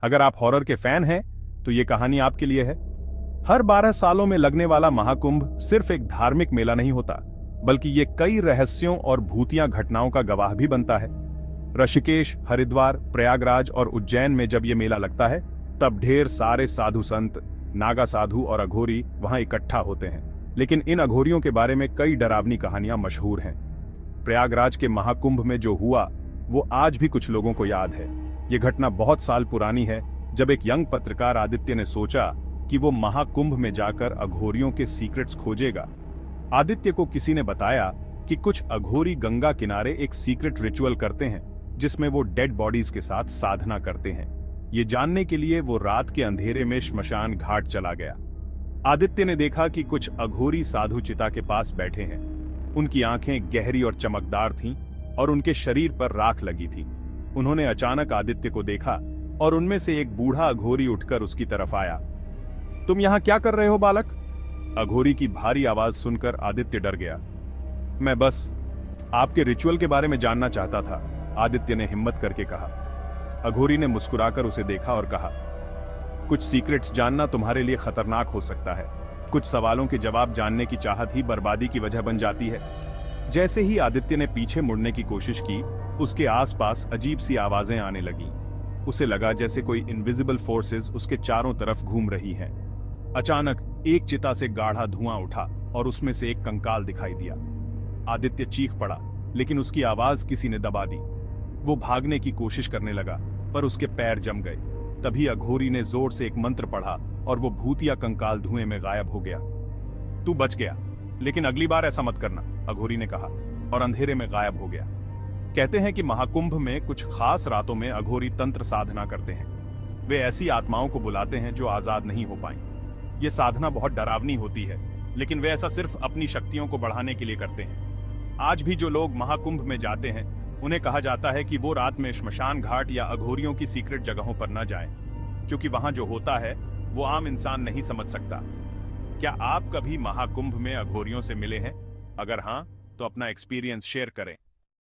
अगर आप हॉरर के फैन हैं तो ये कहानी आपके लिए है। हर 12 सालों में लगने वाला महाकुंभ सिर्फ एक धार्मिक मेला नहीं होता, बल्कि ये कई रहस्यों और भूतिया घटनाओं का गवाह भी बनता है। ऋषिकेश, हरिद्वार, प्रयागराज और उज्जैन में जब ये मेला लगता है तब ढेर सारे साधु संत, नागा साधु और अघोरी वहां इकट्ठा होते हैं। लेकिन इन अघोरियों के बारे में कई डरावनी कहानियां मशहूर हैं। प्रयागराज के महाकुंभ में जो हुआ वो आज भी कुछ लोगों को याद है। ये घटना बहुत साल पुरानी है, जब एक यंग पत्रकार आदित्य ने सोचा कि वो महाकुंभ में जाकर अघोरियों के सीक्रेट्स खोजेगा। आदित्य को किसी ने बताया कि कुछ अघोरी गंगा किनारे एक सीक्रेट रिचुअल करते हैं जिसमें वो डेड बॉडीज के साथ साधना करते हैं। ये जानने के लिए वो रात के अंधेरे में श्मशान घाट चला गया। आदित्य ने देखा कि कुछ अघोरी साधु चिता के पास बैठे हैं। उनकी आंखें गहरी और चमकदार थीं और उनके शरीर पर राख लगी थी। उन्होंने अचानक आदित्य को देखा और उनमें से एक बूढ़ा अघोरी उठकर उसकी तरफ आया। तुम यहां क्या कर रहे हो बालक? अघोरी की भारी आवाज सुनकर आदित्य डर गया। मैं बस आपके रिचुअल के बारे में जानना चाहता था, आदित्य ने हिम्मत करके कहा। अघोरी ने मुस्कुराकर उसे देखा और कहा, कुछ सीक्रेट्स जानना तुम्हारे लिए खतरनाक हो सकता है। कुछ सवालों के जवाब जानने की चाहत ही बर्बादी की वजह बन जाती है। जैसे ही आदित्य ने पीछे मुड़ने की कोशिश की, उसके आसपास अजीब सी आवाजें आने लगीं। उसे लगा जैसे कोई इनविजिबल फोर्सेस उसके चारों तरफ घूम रही हैं। अचानक एक चिता से गाढ़ा धुआं उठा और उसमें से एक कंकाल दिखाई दिया। आदित्य चीख पड़ा, लेकिन उसकी आवाज किसी ने दबा दी। वो भागने की कोशिश करने लगा, पर उसके पैर जम गए। तभी अघोरी ने जोर से एक मंत्र पढ़ा और वो भूतिया कंकाल धुएं में गायब हो गया। तू बच गया, लेकिन अगली बार ऐसा मत करना, अघोरी ने कहा और अंधेरे में गायब हो गया। कहते हैं कि महाकुंभ में कुछ खास रातों में अघोरी तंत्र साधना करते हैं। वे ऐसी आत्माओं को बुलाते हैं जो आजाद नहीं हो पाई। ये साधना बहुत डरावनी होती है, लेकिन वे ऐसा सिर्फ अपनी शक्तियों को बढ़ाने के लिए करते हैं। आज भी जो लोग महाकुंभ में जाते हैं उन्हें कहा जाता है कि वो रात में श्मशान घाट या अघोरियों की सीक्रेट जगहों पर न जाएं, क्योंकि वहां जो होता है वो आम इंसान नहीं समझ सकता। क्या आप कभी महाकुंभ में अघोरियों से मिले हैं? अगर हाँ, तो अपना एक्सपीरियंस शेयर करें।